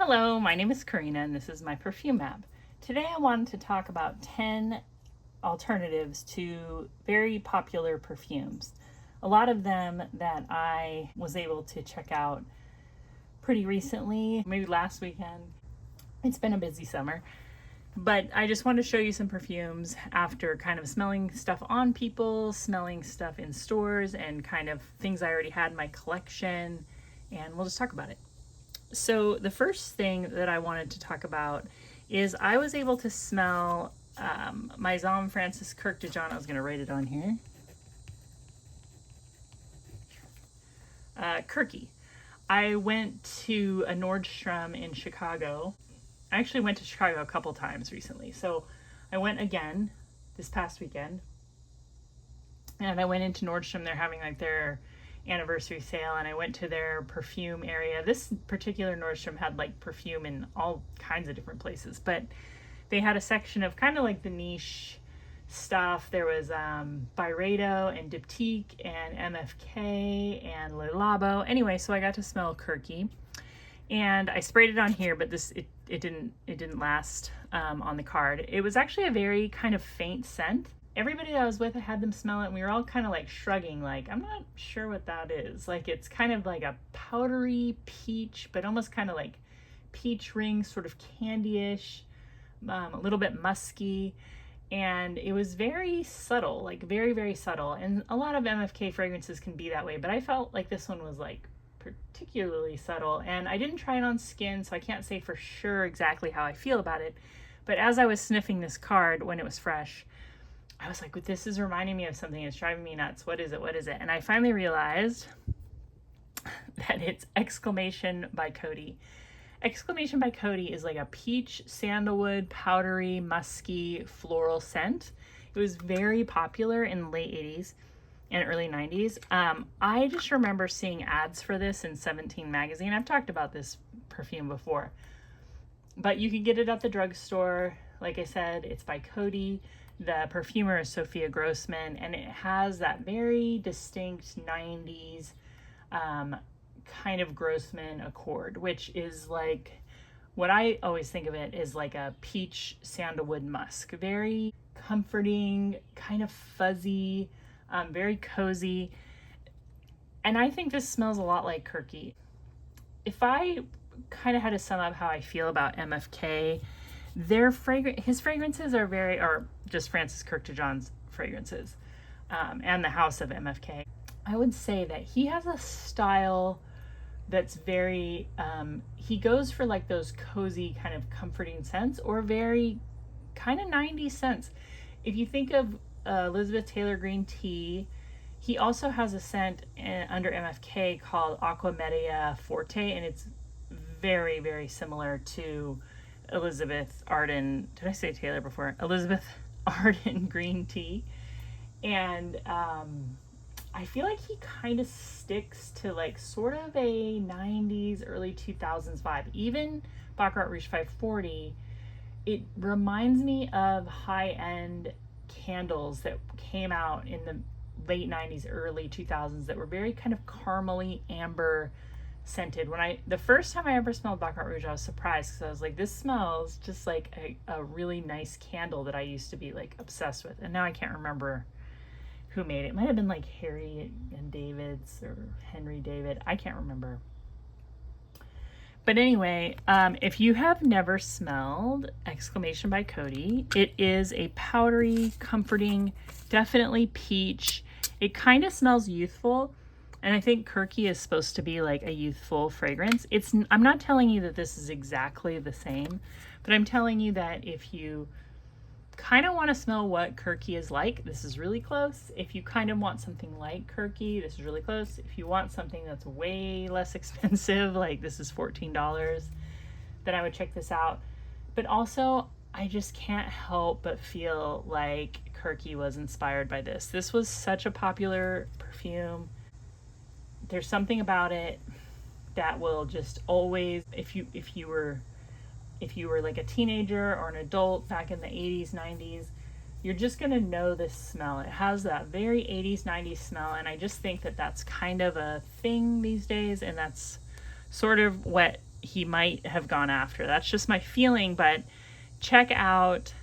Hello, my name is Karina and this is my perfume map. Today I wanted to talk about 10 alternatives to very popular perfumes. A lot of them that I was able to check out pretty recently, maybe last weekend. It's been a busy summer, but I just wanted to show you some perfumes after kind of smelling stuff on people, smelling stuff in stores, and kind of things I already had in my collection, and we'll just talk about it. So the first thing that I wanted to talk about is I was able to smell my Zom Francis Kirke de John. I was going to write it on here. Kirke. I went to a Nordstrom in Chicago. I actually went to Chicago a couple times recently. So I went again this past weekend. And I went into Nordstrom. They're having like their anniversary sale, and I went to their perfume area. This particular Nordstrom had like perfume in all kinds of different places, but they had a section of kind of like the niche stuff. There was Byredo and Diptyque and MFK and Le Labo. Anyway, so I got to smell Kirke, and I sprayed it on here, but it didn't last on the card. It was actually a very kind of faint scent. Everybody that I was with, I had them smell it, and we were all kind of like shrugging, like, I'm not sure what that is. Like, it's kind of like a powdery peach, but almost kind of like peach ring, sort of candy-ish, a little bit musky. And it was very subtle, like very, very subtle. And a lot of MFK fragrances can be that way, but I felt like this one was like particularly subtle. And I didn't try it on skin, so I can't say for sure exactly how I feel about it. But as I was sniffing this card when it was fresh, I was like, this is reminding me of something. It's driving me nuts. What is it? What is it? And I finally realized that it's Exclamation by Coty. Exclamation by Coty is like a peach, sandalwood, powdery, musky, floral scent. It was very popular in the late 80s and early 90s. I just remember seeing ads for this in 17 magazine. I've talked about this perfume before, but you can get it at the drugstore. Like I said, it's by Coty. The perfumer is Sophia Grossman, and it has that very distinct 90s kind of Grossman accord, which is like, what I always think of it is like a peach sandalwood musk. Very comforting, kind of fuzzy, very cozy. And I think this smells a lot like Kirke. If I kind of had to sum up how I feel about MFK, his fragrances are just Francis Kirke de John's fragrances, and the house of MFK. I would say that he has a style that's very, he goes for like those cozy kind of comforting scents, or very kind of 90s scents. If you think of Elizabeth Taylor Green Tea, he also has a scent under MFK called Aqua Media Forte, and it's very, very similar to Elizabeth Arden. Did I say Taylor before? Elizabeth Arden Green Tea. And I feel like he kind of sticks to like sort of a 90s, early 2000s vibe. Even Baccarat Rouge 540, it reminds me of high-end candles that came out in the late 90s, early 2000s that were very kind of caramely, amber scented. The first time I ever smelled Baccarat Rouge, I was surprised because I was like, this smells just like a really nice candle that I used to be like obsessed with. And now I can't remember who made it. It might have been like Harry and David's or Henry David. I can't remember. But anyway, if you have never smelled Exclamation by Coty, it is a powdery, comforting, definitely peach. It kind of smells youthful. And I think Kirke is supposed to be like a youthful fragrance. I'm not telling you that this is exactly the same, but I'm telling you that if you kind of want to smell what Kirke is like, this is really close. If you kind of want something like Kirke, this is really close. If you want something that's way less expensive, like this is $14, then I would check this out. But also, I just can't help but feel like Kirke was inspired by this. This was such a popular perfume. There's something about it that will just always, if you were like a teenager or an adult back in the 80s, 90s, you're just gonna know this smell. It has that very 80s, 90s smell, and I just think that that's kind of a thing these days, and that's sort of what he might have gone after. That's just my feeling, but check out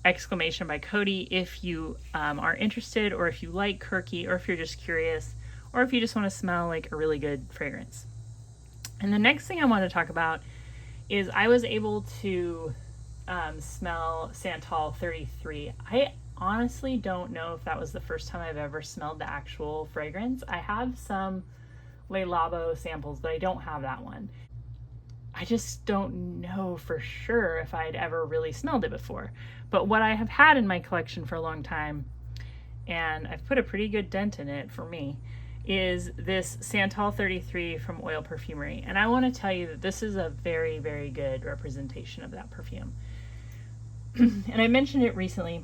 Exclamation by Cody if you are interested, or if you like Kirke, or if you're just curious, or if you just want to smell like a really good fragrance. And the next thing I want to talk about is I was able to smell Santal 33. I honestly don't know if that was the first time I've ever smelled the actual fragrance. I have some Le Labo samples, but I don't have that one. I just don't know for sure if I'd ever really smelled it before. But what I have had in my collection for a long time, and I've put a pretty good dent in it for me, is this Santal 33 from Oil Perfumery. And I want to tell you that this is a very, very good representation of that perfume. And I mentioned it recently,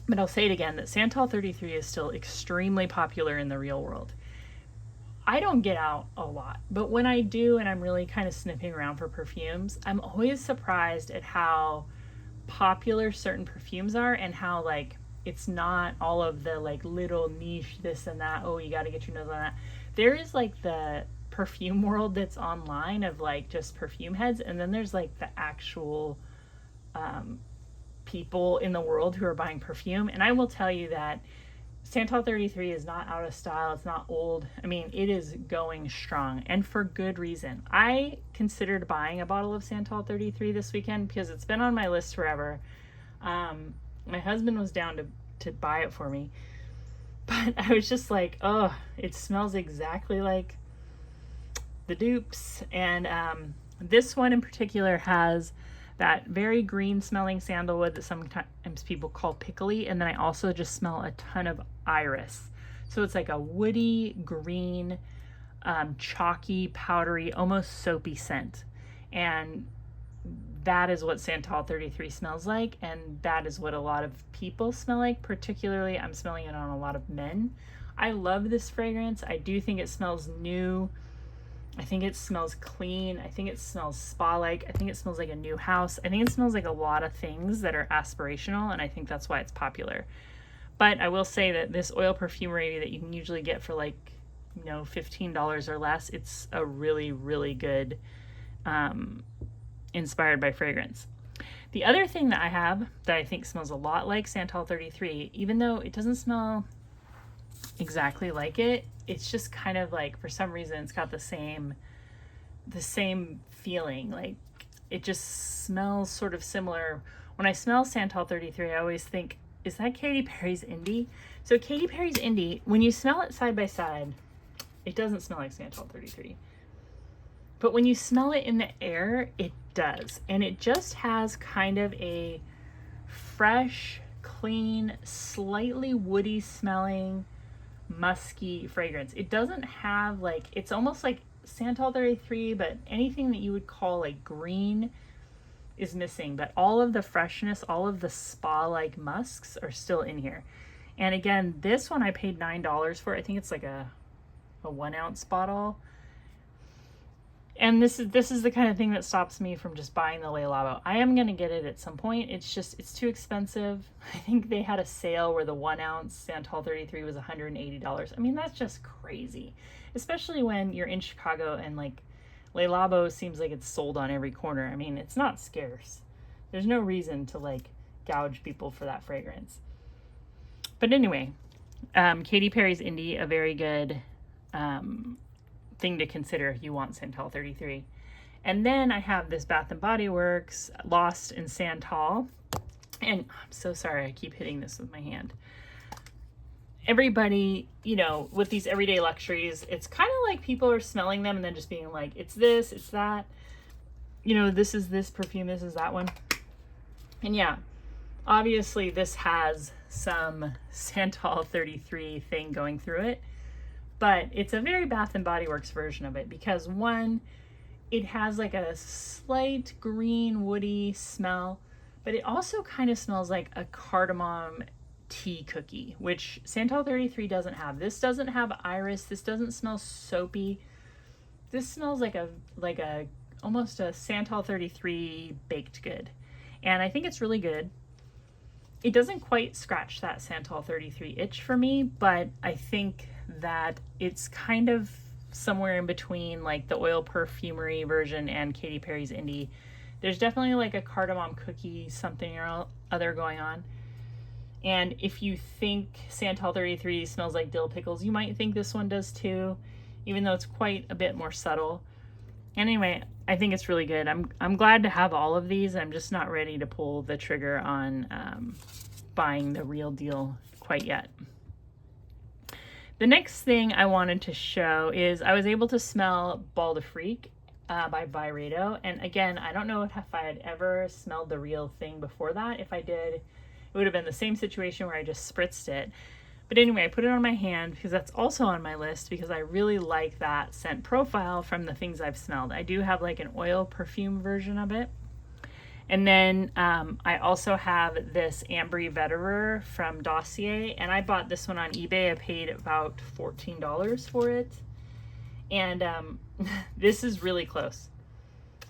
but I'll say it again, that Santal 33 is still extremely popular in the real world. I don't get out a lot, but when I do and I'm really kind of sniffing around for perfumes, I'm always surprised at how popular certain perfumes are, and how like it's not all of the like little niche this and that, oh you got to get your nose on that. There is like the perfume world that's online of like just perfume heads, and then there's like the actual people in the world who are buying perfume. And I will tell you that Santal 33 is not out of style. It's not old. I mean, it is going strong, and for good reason. I considered buying a bottle of Santal 33 this weekend because it's been on my list forever. My husband was down to buy it for me, but I was just like, oh, it smells exactly like the dupes. And this one in particular has that very green smelling sandalwood that sometimes people call pickly. And then I also just smell a ton of iris. So it's like a woody, green, chalky, powdery, almost soapy scent. And that is what Santal 33 smells like. And that is what a lot of people smell like. Particularly, I'm smelling it on a lot of men. I love this fragrance. I do think it smells new. I think it smells clean. I think it smells spa-like. I think it smells like a new house. I think it smells like a lot of things that are aspirational, and I think that's why it's popular. But I will say that this Oil Perfumery that you can usually get for like, $15 or less, it's a really, really good inspired by fragrance. The other thing that I have that I think smells a lot like Santal 33, even though it doesn't smell exactly like it, it's just kind of like, for some reason, it's got the same feeling. Like it just smells sort of similar. When I smell Santal 33, I always think, is that Katy Perry's Indi? So Katy Perry's Indi, when you smell it side by side, it doesn't smell like Santal 33. But when you smell it in the air, it does. And it just has kind of a fresh, clean, slightly woody smelling, musky fragrance. It doesn't have like, it's almost like Santal 33, but anything that you would call like green is missing. But all of the freshness, all of the spa-like musks are still in here. And again, this one I paid $9 for. I think it's like a 1 ounce bottle. And this is the kind of thing that stops me from just buying the Le Labo. I am going to get it at some point. It's too expensive. I think they had a sale where the 1 ounce Santal 33 was $180. I mean, that's just crazy. Especially when you're in Chicago and like Le Labo seems like it's sold on every corner. I mean, it's not scarce. There's no reason to like gouge people for that fragrance. But anyway, Katy Perry's Indi, a very good thing to consider if you want Santal 33. And then I have this Bath & Body Works Lost in Santal. And I'm so sorry, I keep hitting this with my hand. Everybody, with these everyday luxuries, it's kind of like people are smelling them and then just being like, it's this, it's that. This is this perfume, this is that one. And yeah, obviously this has some Santal 33 thing going through it. But it's a very Bath & Body Works version of it because, one, it has like a slight green woody smell, but it also kind of smells like a cardamom tea cookie, which Santal 33 doesn't have. This doesn't have iris. This doesn't smell soapy. This smells like a almost a Santal 33 baked good. And I think it's really good. It doesn't quite scratch that Santal 33 itch for me, but I think that it's kind of somewhere in between like the oil perfumery version and Katy Perry's Indi. There's definitely like a cardamom cookie something or other going on. And if you think Santal 33 smells like dill pickles, you might think this one does too, even though it's quite a bit more subtle. Anyway, I think it's really good. I'm glad to have all of these. I'm just not ready to pull the trigger on buying the real deal quite yet. The next thing I wanted to show is I was able to smell Ball de Freak by Byredo. And again, I don't know if I had ever smelled the real thing before that. If I did, it would have been the same situation where I just spritzed it. But anyway, I put it on my hand because that's also on my list because I really like that scent profile from the things I've smelled. I do have like an oil perfume version of it. And then I also have this Ambery Vetiver from Dossier, and I bought this one on eBay. I paid about $14 for it. And this is really close.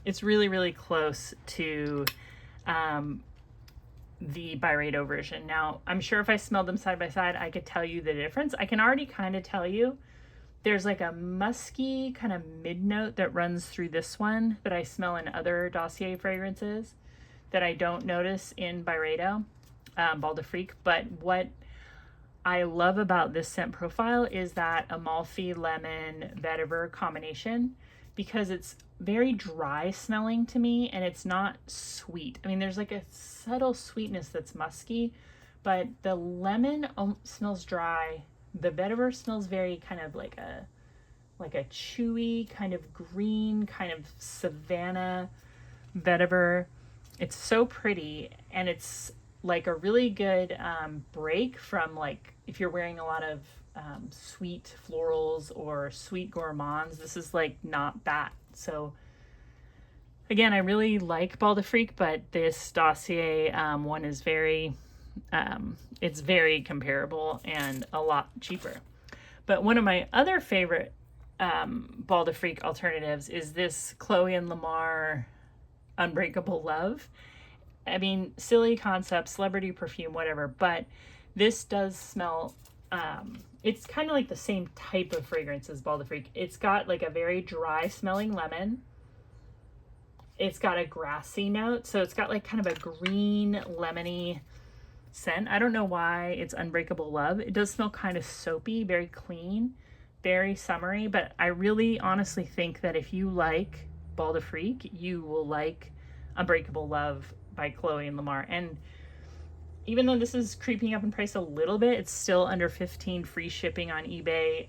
It's really, really close to the Byredo version. Now, I'm sure if I smelled them side by side, I could tell you the difference. I can already kind of tell you there's like a musky kind of mid note that runs through this one that I smell in other Dossier fragrances that I don't notice in Byredo, Ball de Freak. But what I love about this scent profile is that Amalfi Lemon Vetiver combination, because it's very dry smelling to me and it's not sweet. I mean, there's like a subtle sweetness that's musky, but the lemon smells dry. The vetiver smells very kind of like a chewy kind of green kind of savanna vetiver. It's so pretty, and it's like a really good break from like if you're wearing a lot of sweet florals or sweet gourmands. This is like not that. So again, I really like Ball de Freak, but this Dossier one is very, it's very comparable and a lot cheaper. But one of my other favorite Ball de Freak alternatives is this Chloe and Lamar Unbreakable Love. I mean, silly concept, celebrity perfume, whatever, but this does smell, it's kind of like the same type of fragrance as Ball de Freak. It's got like a very dry smelling lemon. It's got a grassy note, so it's got like kind of a green lemony scent. I don't know why it's Unbreakable Love. It does smell kind of soapy, very clean, very summery, but I really honestly think that if you like Ball de Freak, you will like Unbreakable Love by Chloe and Lamar. And even though this is creeping up in price a little bit, it's still under $15 free shipping on eBay.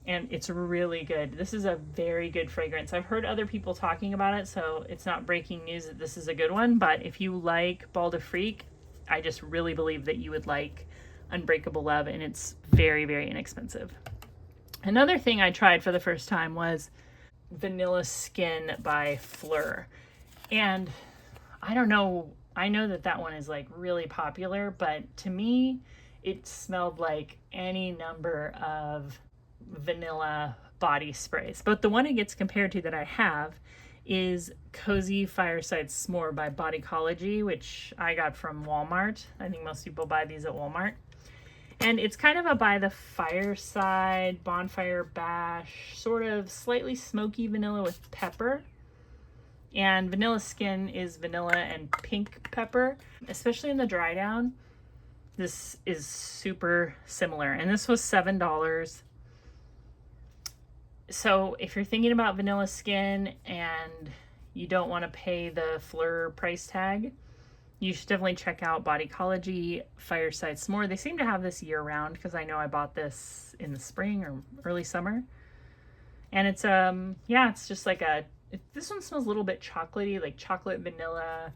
And it's really good. This is a very good fragrance. I've heard other people talking about it, so it's not breaking news that this is a good one. But if you like Ball de Freak, I just really believe that you would like Unbreakable Love, and it's very, very inexpensive. Another thing I tried for the first time was Vanilla Skin by Fleur. And I don't know, I know that that one is like really popular, but to me, it smelled like any number of vanilla body sprays. But the one it gets compared to that I have is Cozy Fireside S'more by Bodycology, which I got from Walmart. I think most people buy these at Walmart. And it's kind of a by the fireside, bonfire bash, sort of slightly smoky vanilla with pepper. And Vanilla Skin is vanilla and pink pepper, especially in the dry down. This is super similar. And this was $7. So if you're thinking about Vanilla Skin and you don't want to pay the Fleur price tag, you should definitely check out Bodycology Fireside S'more. They seem to have this year round because I know I bought this in the spring or early summer. And it's, yeah, it's just like this one smells a little bit chocolatey, like chocolate vanilla,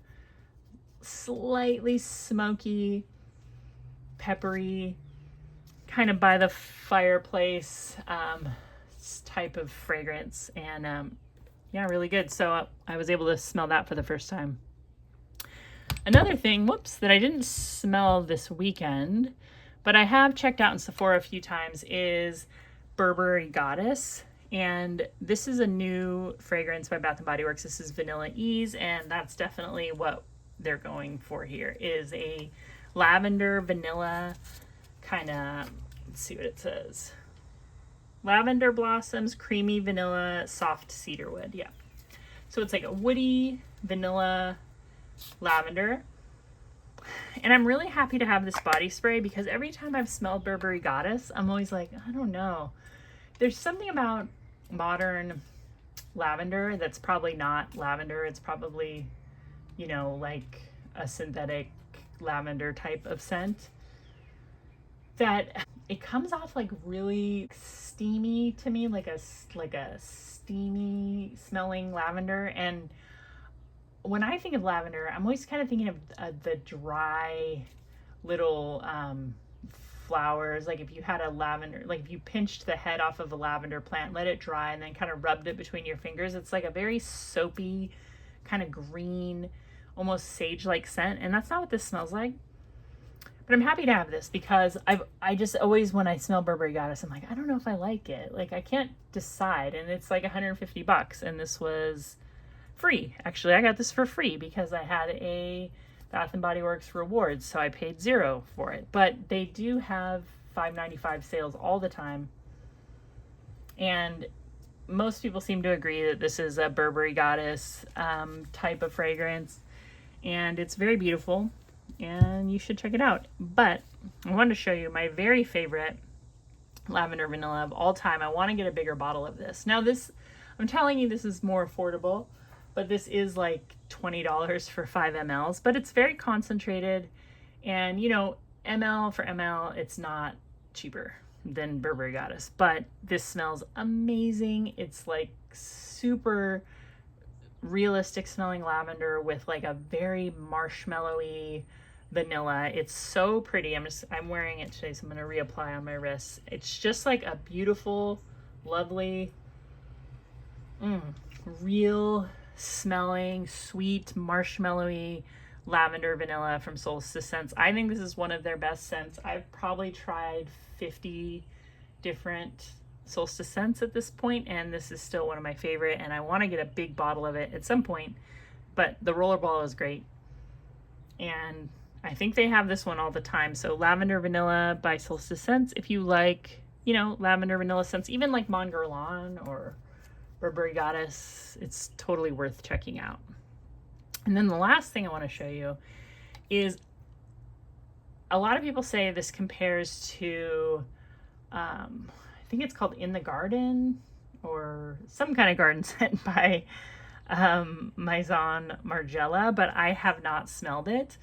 slightly smoky, peppery, kind of by the fireplace type of fragrance. And yeah, really good. So I was able to smell that for the first time. Another thing, whoops, that I didn't smell this weekend, but I have checked out in Sephora a few times, is Burberry Goddess. And this is a new fragrance by Bath & Body Works. This is Vanilla Ease, and that's definitely what they're going for here, is a lavender vanilla kind of, let's see what it says. Lavender blossoms, creamy vanilla, soft cedarwood. Yeah. So it's like a woody vanilla lavender. And I'm really happy to have this body spray because every time I've smelled Burberry Goddess, I'm always like, I don't know. There's something about modern lavender that's probably not lavender. It's probably, you know, like a synthetic lavender type of scent that it comes off like really steamy to me, like a steamy smelling lavender. And when I think of lavender, I'm always kind of thinking of the dry little flowers. Like if you had a lavender, like if you pinched the head off of a lavender plant, let it dry, and then kind of rubbed it between your fingers, it's like a very soapy, kind of green, almost sage-like scent. And that's not what this smells like. But I'm happy to have this because I just always, when I smell Burberry Goddess, I'm like, I don't know if I like it. Like I can't decide. And it's like $150, and this was free. Actually, I got this for free because I had a Bath and Body Works rewards, so I paid $0 for it. But they do have $5.95 sales all the time. And most people seem to agree that this is a Burberry Goddess type of fragrance. And it's very beautiful, and you should check it out. But I wanted to show you my very favorite Lavender Vanilla of all time. I want to get a bigger bottle of this. Now this, I'm telling you, this is more affordable, but this is like $20 for 5 mLs, but it's very concentrated. And you know, ml for ml, it's not cheaper than Burberry Goddess, but this smells amazing. It's like super realistic smelling lavender with like a very marshmallowy vanilla. It's so pretty. I'm wearing it today, so I'm going to reapply on my wrists. It's just like a beautiful, lovely, real smelling, sweet, marshmallowy lavender vanilla from Solstice Scents. I think this is one of their best scents. I've probably tried 50 different Solstice scents at this point, and this is still one of my favorite, and I want to get a big bottle of it at some point. But the rollerball is great, and I think they have this one all the time. So Lavender Vanilla by Solstice Scents, if you like, you know, lavender vanilla scents, even like Mon Guerlain or Burberry Goddess, it's totally worth checking out. And then the last thing I want to show you is, a lot of people say this compares to I think it's called In the Garden, or some kind of garden scent by Maison Margiela, but I have not smelled it.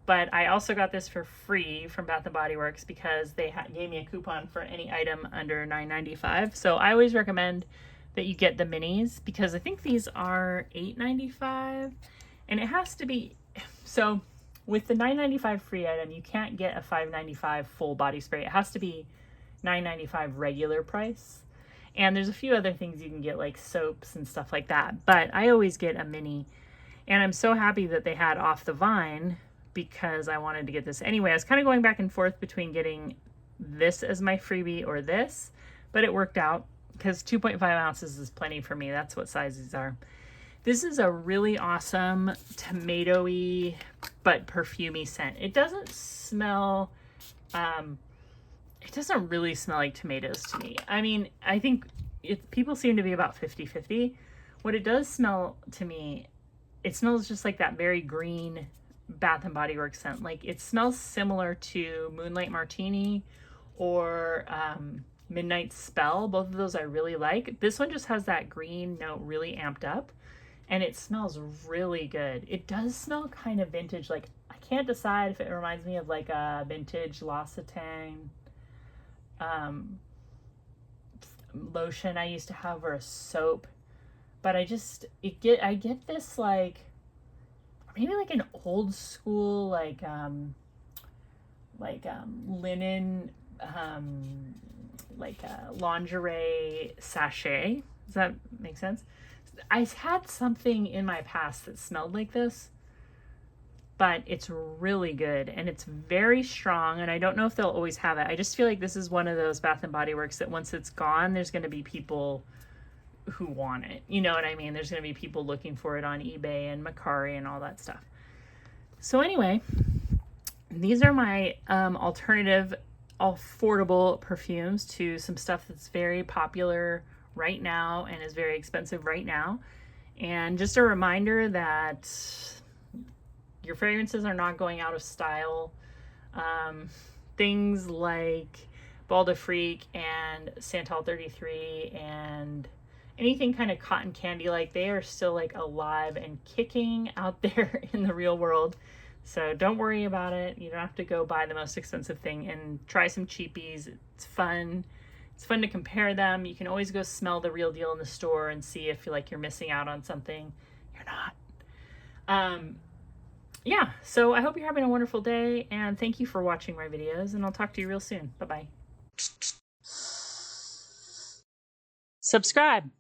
But I also got this for free from Bath & Body Works because they gave me a coupon for any item under $9.95. So I always recommend that you get the minis because I think these are $8.95, and it has to be, so with the $9.95 free item, you can't get a $5.95 full body spray. It has to be $9.95 regular price. And there's a few other things you can get, like soaps and stuff like that, but I always get a mini. And I'm so happy that they had Off the Vine because I wanted to get this anyway. I was kind of going back and forth between getting this as my freebie or this, but it worked out because 2.5 ounces is plenty for me. That's what size these are. This is a really awesome tomatoey but perfumey scent. It doesn't smell, it doesn't really smell like tomatoes to me. I mean, I think people seem to be about 50-50. What it does smell to me, it smells just like that very green Bath & Body Works scent. Like it smells similar to Moonlight Martini or Midnight Spell. Both of those I really like. This one just has that green note really amped up, and it smells really good. It does smell kind of vintage. Like I can't decide if it reminds me of like a vintage L'Occitane lotion I used to have, or a soap, but I get this like maybe like an old school like linen like a lingerie sachet. Does that make sense? I had something in my past that smelled like this, but it's really good and it's very strong, and I don't know if they'll always have it. I just feel like this is one of those Bath & Body Works that once it's gone, there's going to be people who want it. You know what I mean? There's going to be people looking for it on eBay and Mercari and all that stuff. So anyway, these are my alternative affordable perfumes to some stuff that's very popular right now and is very expensive right now. And just a reminder that your fragrances are not going out of style. Things like Ball de Freak and Santal 33 and anything kind of cotton candy, like they are still like alive and kicking out there in the real world. So don't worry about it. You don't have to go buy the most expensive thing, and try some cheapies. It's fun. It's fun to compare them. You can always go smell the real deal in the store and see if you're missing out on something. You're not. Yeah, so I hope you're having a wonderful day, and thank you for watching my videos, and I'll talk to you real soon. Bye-bye. Subscribe.